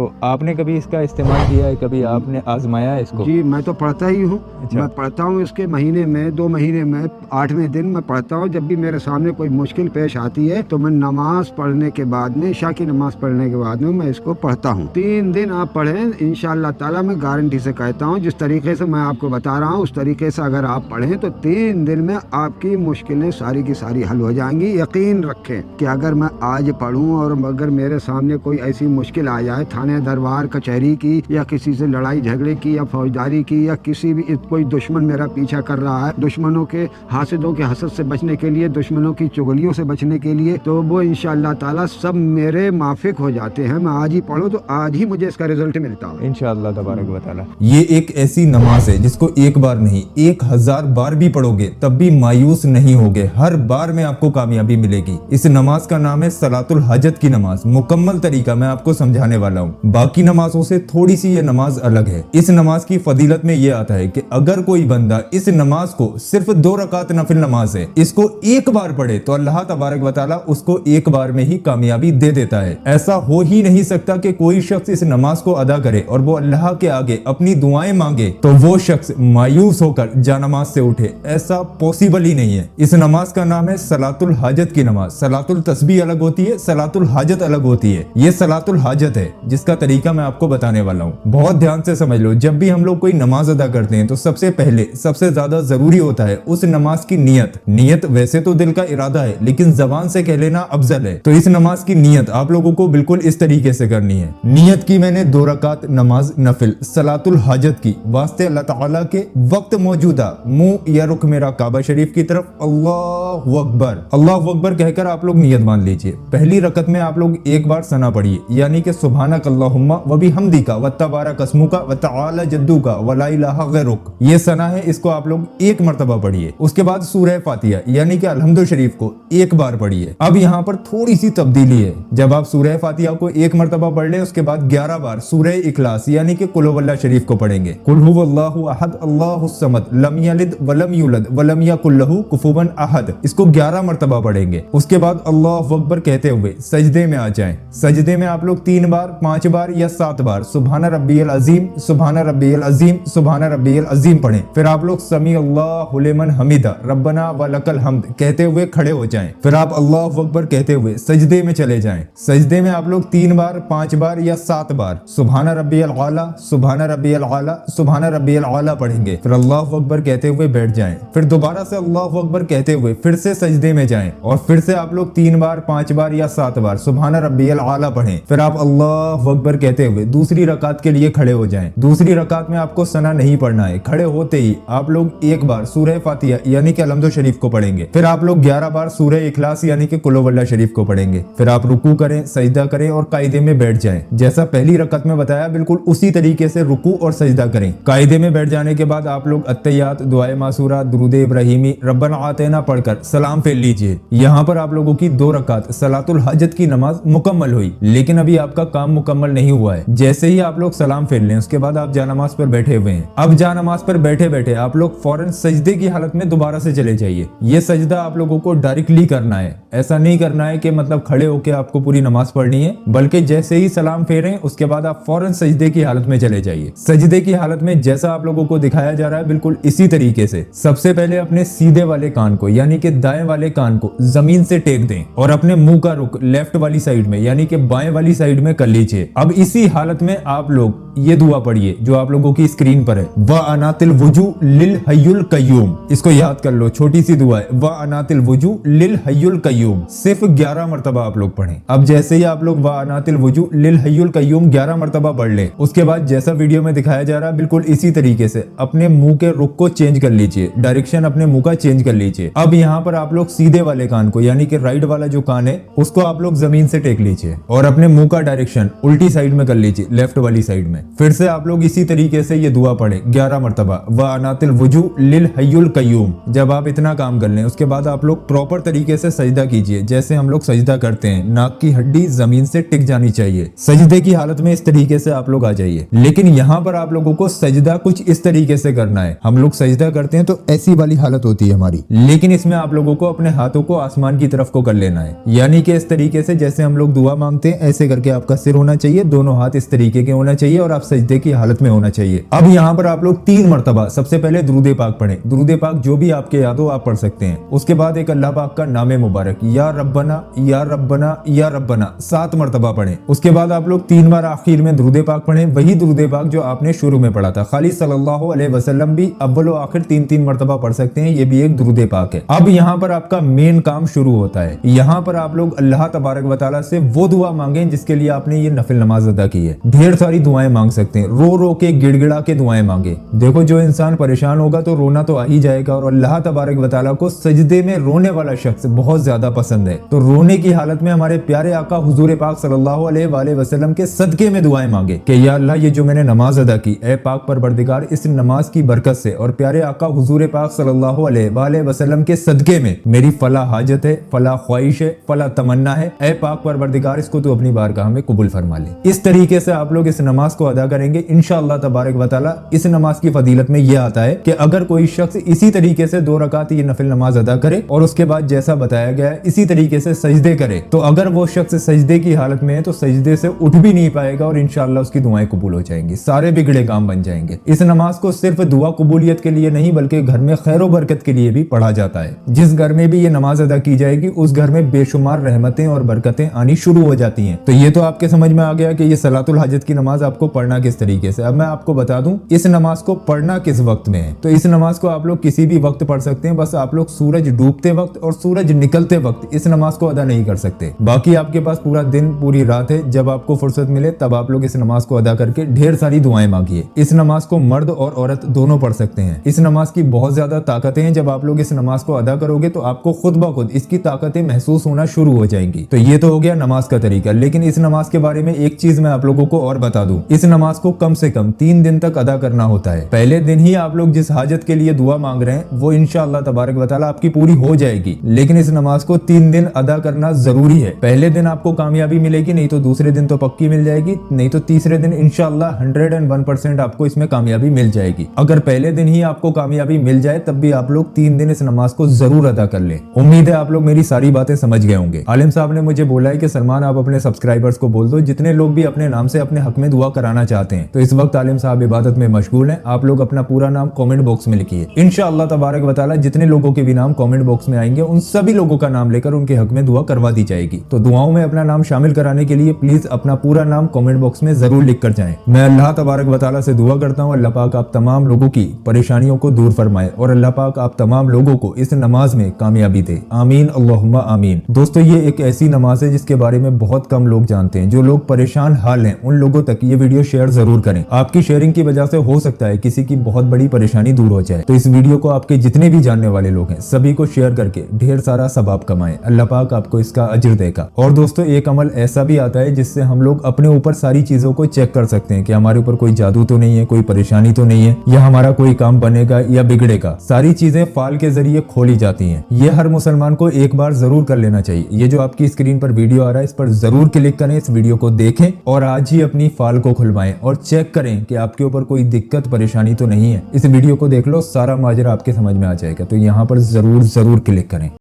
तो आपने कभी इसका इस्तेमाल किया है, कभी आपने आजमाया है इसको? जी, मैं तो पढ़ता ही हूँ। अच्छा। मैं पढ़ता हूँ इसके महीने में 2 महीने में 8वें दिन मैं पढ़ता हूँ। जब भी मेरे सामने कोई मुश्किल पेश आती है तो मैं नमाज पढ़ने के बाद में, इशा की नमाज पढ़ने के बाद में मैं इसको पढ़ता हूँ। 3 दिन आप पढ़ें, इंशाअल्लाह ताला मैं गारंटी से कहता हूँ, जिस तरीके से मैं आपको बता रहा हूँ उस तरीके से अगर आप पढ़ें तो 3 दिन में आपकी मुश्किलें सारी की सारी हल हो जाएंगी। यकीन रखें कि अगर मैं आज पढ़ूँ और अगर मेरे सामने कोई ऐसी मुश्किल आ जाए, थाने दरबार कचहरी की या किसी से लड़ाई झगड़े की या फौजदारी की या किसी भी कोई दुश्मन मेरा पीछा कर रहा है, दुश्मनों के हासिदों के हसद से बचने के लिए, दुश्मनों की चुगलियों से बचने के लिए, तो वो इंशाअल्लाह ताला सब मेरे माफिक हो जाते हैं। मैं आज ही पढ़ूँ तो आज ही मुझे इसका रिजल्ट मिलता है इंशाअल्लाह तबारक व तआला। ये एक ऐसी नमाज है जिसको एक बार नहीं 1000 बार भी पढ़ोगे तब भी मायूस नहीं होगे, हर बार में आपको कामयाबी मिलेगी। इस नमाज का नाम है सलातुल हाजत की नमाज। मुकम्मल तरीका मैं आपको समझाने वाला हूँ। बाकी नमाजों से थोड़ी सी ये नमाज अलग है। इस नमाज की फजीलत में ये आता है कि अगर कोई बंदा इस नमाज को, सिर्फ 2 रकात नफिल नमाज है, इसको एक बार पढ़े तो अल्लाह तबारक व तआला उसको एक बार में ही कामयाबी दे देता है। ऐसा हो ही नहीं सकता कि कोई शख्स इस नमाज को अदा करे और वो अल्लाह के आगे अपनी दुआएं मांगे तो वो शख्स मायूस होकर जानमाज से उठे, ऐसा पॉसिबल ही नहीं है। इस नमाज का नाम है सलातुल हाजत की नमाज। सलातुल तस्बीह अलग होती है, सलातुल हाजत अलग होती है। ये सलातुल हाजत है जिसका तरीका मैं आपको बताने वाला हूँ। बहुत ध्यान से समझ लो, जब भी हम लोग कोई नमाज अदा करते हैं तो सबसे पहले सबसे ज्यादा जरूरी होता है उस नमाज की नियत। नियत वैसे तो दिल का इरादा है लेकिन जबान से कह लेना अफजल है। तो इस नमाज की नियत आप लोगों को बिल्कुल इस तरीके से करनी है। नियत की मैंने 2 रकात नमाज नफिल सलातुल हाजत की, वास्ते अल्लाह ताला के, वक्त मौजूदा मुंह या रुख मेरा काबा शरीफ की तरफ, अल्लाहु अकबर, अल्लाहु अकबर कहकर आप लोग नियत मान लीजिए। पहली रकत में आप लोग एक बार सना पढ़िए, यानी कि सुभानक अल्लाहुम्मा व बिहम्दिका व तबारक अस्मुका व तआला जद्दुका व ला इलाहा गैरुक, ये सना है, इसको आप लोग एक मर्तबा पढ़िए। उसके बाद सूरह फातिहा यानी कि अलहम्दु शरीफ को एक बार पढ़िए। अब यहाँ पर थोड़ी सी तब्दीली है, जब आप सूरह फातिहा को एक मर्तबा पढ़ ले उसके बाद 11 बार सूरह इखलास यानी कि कुल हुवल्लाह शरीफ को पढ़ेंगे। कुल हुवल्लाहु अहद अल्लाहुस समद लम यलिद वलम यूलद वलम यकुल लहू कुफुवन अहद, इसको 11 मर्तबा पढ़ेंगे। उसके बाद अल्लाहु अकबर कहते हुए सजदे में आ जाएं। सजदे में आप लोग 3 बार, 5 बार या 7 बार सुभान रब्बियल अजीम, सुभान रब्बियल अजीम, सुभान रब्बियल अजीम पढ़ें। फिर आप लोग समी अल्लाहु लिमन हमीदा रब्बना व लकल हम्द कहते हुए खड़े हो जाएं। फिर आप अल्लाहु अकबर कहते हुए सजदे में चले जाएं। सजदे में आप लोग 3 बार, 5 बार या 7 बार सुभान रब्बियल आला, सुभान रब्बियल आला, सुभान रब्बियल आला पढ़ेंगे। फिर अल्लाहु अकबर कहते हुए बैठ जाएं। फिर दोबारा से अल्लाहु अकबर कहते हुए फिर से सजदे में जाएं और फिर से आप लोग 3 बार, 5 बार या 7 बार सुभान रब्बियल आला पढ़ें। फिर आप अल्लाहु अकबर कहते हुए दूसरी रकात के लिए खड़े हो जाएं। दूसरी रकात में आपको सना नहीं पढ़ना है, खड़े होते ही आप लोग एक बार सूरह फातिहा यानी कि अलहम्दु शरीफ को पढ़ेंगे। फिर आप लोग 11 बार सूरह इखलास यानी कि कुल हुवल्लाह शरीफ को पढ़ेंगे। फिर आप रुकू करें, सजदा करें और कायदे में बैठ जाएं। जैसा पहली रकत में बताया बिल्कुल उसी तरीके से रुकू और सजदा करें। कायदे में बैठ जाने के बाद आप लोग अत्तहियात, दुआए मासूरा, दुरूद इब्राहिमी, रब्बना आतेना पढ़कर सलाम फेर लीजिए। यहाँ पर आप लोगों की 2 रकात सलातुल हाजत की नमाज मुकम्मल हुई। लेकिन अभी आपका काम मुकम्मल नहीं हुआ है। जैसे ही आप लोग सलाम फेर लें उसके बाद आप जानमाज पर बैठे हुए हैं। अब जानमाज पर बैठे बैठे आप लोग फौरन सजदे की हालत में दोबारा से चले जाइए। ये सजदा आप लोगों को डायरेक्टली करना है, ऐसा नहीं करना है कि मतलब खड़े होकर आपको पूरी नमाज पढ़नी है, बल्कि जैसे ही सलाम फेरें उसके बाद आप फौरन सजदे की हालत में चले जाइए। सजदे की हालत में जैसा आप लोगों को दिखाया जा रहा है बिल्कुल इसी तरीके से सबसे पहले अपने सीधे वाले कान को यानी कि दाएं वाले कान को जमीन से टेक दें और अपने मुंह का रुख लेफ्ट वाली साइड में यानी कि बाएं वाली साइड में कर लीजिए। अब इसी हालत में आप लोग ये दुआ पढ़िए जो आप लोगों की स्क्रीन पर है, व अनातिल वुजू लिल हय्युल कय्यूम। इसको याद कर लो, छोटी सी दुआ है, व अनातिल वुजू लिल हय्युल कय्यूम। सिर्फ 11 मर्तबा आप लोग पढ़ें। अब जैसे ही आप लोग व अनातिल वुजू लिल हय्युल कय्यूम 11 मर्तबा पढ़ लें उसके बाद जैसा वीडियो में दिखाया जा रहा है बिल्कुल इसी तरीके से अपने मुंह के रुख को चेंज कर लीजिए, डायरेक्शन अपने मुंह का चेंज कर लीजिए। अब यहाँ पर आप लोग सीधे वाले कान को यानी कि राइट वाला जो कान है उसको आप लोग जमीन से टेक लीजिए और अपने मुंह का डायरेक्शन उल्टी साइड में कर लीजिए, लेफ्ट वाली साइड में। में। फिर से आप लोग इसी तरीके से ये दुआ पढ़े 11 मरतबा, व अनातिल वजू लिल हय्युल कय्यूम। जब आप इतना काम कर लें उसके बाद आप लोग प्रॉपर तरीके से सजदा कीजिए, जैसे हम लोग सजदा करते हैं, नाक की हड्डी जमीन से टिक जानी चाहिए। सजदे की हालत में इस तरीके से आप लोग आ जाइए। लेकिन यहाँ पर आप लोगों को सजदा कुछ इस तरीके से करना है। हम लोग सजदा करते हैं तो ऐसी वाली हालत होती है हमारी, लेकिन इसमें आप लोगों को अपने हाथों को आसमान की तरफ को कर लेना है, यानी कि इस तरीके से जैसे हम लोग दुआ मांगते हैं ऐसे करके आपका सिर होना चाहिए, दोनों हाथ इस तरीके के होना चाहिए और आप सजदे की हालत में होना चाहिए। अब यहाँ पर आप लोग 3 मरतबा सबसे पहले दुरूद पाक पढ़ें। दुरूद पाक जो भी आपके याद हो आप पढ़ सकते हैं। उसके बाद एक अल्लाह पाक का नाम मुबारक या रब्बना या रब्बना या रब्बना 7 मरतबा पढ़ें। उसके बाद आप लोग 3 बार आखिर में दुरूद पाक पढ़ें, वही दुरूद पाक जो आपने शुरू में पढ़ा था। खाली सल्लल्लाहु अलैहि वसल्लम भी अव्वल व आखिर 3-3 मरतबा पढ़ सकते हैं, ये भी एक दुरूद पाक है। अब यहाँ पर आपका मेन काम शुरू होता है। यहाँ पर आप लोग अल्लाह तबारक व तआला से वो दुआ मांगे जिसके लिए आपने ये नफिल नमाज अदा की है। ढेर सारी दुआएं मांग सकते हैं, रो रो के गिड़गिड़ा के दुआएं मांगे। देखो जो इंसान परेशान होगा तो रोना तो आ ही जाएगा, और अल्लाह तबारक व तआला को सजदे में रोने वाला शख्स बहुत ज्यादा पसंद है। तो रोने की हालत में हमारे प्यारे आका हुजूर पाक सल्लल्लाहु अलैहि वसल्लम के सदके में दुआएं मांगे कि या अल्लाह ये जो मैंने नमाज अदा की, ए पाक परवरदिगार इस नमाज की बरकत से और प्यारे आका हुजूर पाक सल्लल्लाहु अलैहि वसल्लम के सदके में मेरी फला हाजत है, फला ख्वाहिश है, फला तमन्ना है, ए पाक परवरदिगार इसको तू अपनी बारगाह में कबूल फरमा ले। इस तरीके से आप लोग इस नमाज को अदा करेंगे इंशाअल्लाह तबारक व तआला। इस नमाज की फजीलत में यह आता है कि अगर कोई शख्स इसी तरीके से 2 रकात ये नफिल नमाज अदा करे और उसके बाद जैसा बताया गया है इसी तरीके से सजदे करे, तो अगर वो शख्स सजदे की हालत में है तो सजदे से उठ भी नहीं पाएगा और इंशाअल्लाह उसकी दुआएं कबूल हो जाएंगी, सारे बिगड़े काम बन जाएंगे। इस नमाज को सिर्फ दुआ कबूलियत के लिए नहीं बल्कि घर में खैर व बरकत के लिए भी पढ़ा जाता है। जिस घर में भी ये नमाज अदा की जाएगी उस घर में बेशुमार रहमतें और बरकतें आनी शुरू हो जाती हैं। तो ये तो आपके समझ में आ गया कि ये सलातुल हाजत की नमाज आपको पढ़ना किस तरीके से। अब मैं आपको बता दूं इस नमाज को पढ़ना किस वक्त में है। तो इस नमाज को आप लोग किसी भी वक्त पढ़ सकते हैं, बस आप लोग सूरज डूबते वक्त और सूरज निकलते वक्त इस नमाज को अदा नहीं कर सकते। बाकी आपके पास पूरा दिन पूरी रात है, जब आपको फुर्सत मिले तब आप लोग इस नमाज को अदा करके ढेर सारी दुआएं मांगिए। इस नमाज को मर्द और औरत दोनों पढ़ सकते हैं। इस नमाज की बहुत ज्यादा ताकतें हैं। जब आप लोग इस नमाज को अदा करोगे तो आपको खुद ब खुद इसकी ताकतें महसूस होना शुरू हो जाएंगी। तो ये तो हो गया नमाज का तरीका। लेकिन इस नमाज के बारे में एक चीज मैं आप लोगों को और बता दूं, इस नमाज को कम से कम 3 दिन तक अदा करना होता है। पहले दिन ही आप लोग जिस हाजत के लिए दुआ मांग रहे हैं वो इंशाअल्लाह तबारक व तआला आपकी पूरी हो जाएगी। लेकिन इस नमाज को 3 दिन अदा करना जरूरी है। पहले दिन आपको कामयाबी मिलेगी, नहीं तो दूसरे दिन तो पक्की मिल जाएगी, नहीं तो तीसरे दिन इंशाअल्लाह 101% आपको इसमें कामयाबी मिल जाएगी। अगर पहले दिन ही आपको कामयाबी मिल जाए तब भी आप लोग 3 दिन इस नमाज को जरूर अदा कर ले। उम्मीद है आप लोग मेरी सारी बातें समझ गए होंगे। आलिम साहब ने मुझे बोला है कि सलमान आप अपने सब्सक्राइबर्स को बोल दो जितने लोग भी अपने नाम से अपने हक में दुआ कराना चाहते हैं। तो इस वक्त आलिम साहब इबादत में मशगूल हैं। आप लोग अपना पूरा नाम कमेंट बॉक्स में लिखिए। इंशाअल्लाह तबारक व तआला जितने लोगों के भी नाम कमेंट बॉक्स में आएंगे उन सभी लोगों का नाम लेकर उनके हक में दुआ करवा दी जाएगी। तो दुआओं में अपना नाम शामिल कराने के लिए प्लीज अपना पूरा नाम कमेंट बॉक्स में जरूर लिख कर जाएं। मैं अल्लाह तबारक व तआला से दुआ करता हूँ अल्लाह पाक आप तमाम लोगों की परेशानियों को दूर फरमाए और अल्लाह पाक आप तमाम लोगों को इस नमाज में कामयाबी दे। आमीन अल्लाहुम्मा आमीन। दोस्तों ये एक ऐसी नमाज है जिसके बारे में बहुत कम लोग जानते हैं। जो लोग परेशान हाल हैं उन लोगों तक ये वीडियो शेयर जरूर करें। आपकी शेयरिंग की वजह से हो सकता है किसी की बहुत बड़ी परेशानी दूर हो जाए। तो इस वीडियो को आपके जितने भी जानने वाले लोग हैं सभी को शेयर करके ढेर सारा सवाब कमाएं। अल्लाह पाक आपको इसका अजर देगा। और दोस्तों एक अमल ऐसा भी आता है जिससे हम लोग अपने ऊपर सारी चीजों को चेक कर सकते हैं कि हमारे ऊपर कोई जादू तो नहीं है, कोई परेशानी तो नहीं है, या हमारा कोई काम बनेगा या बिगड़ेगा। सारी चीजें फाल के जरिए खोली जाती हैं। ये हर मुसलमान को एक बार जरूर कर लेना चाहिए। ये जो आपकी स्क्रीन पर वीडियो आ रहा है इस पर जरूर क्लिक करें, इस वीडियो को देखें और आज ही अपनी फाल को खुलवाएं और चेक करें कि आपके ऊपर कोई दिक्कत परेशानी तो नहीं है। इस वीडियो को देख लो, सारा माजरा आपके समझ में आ जाएगा। तो यहाँ पर जरूर क्लिक करें।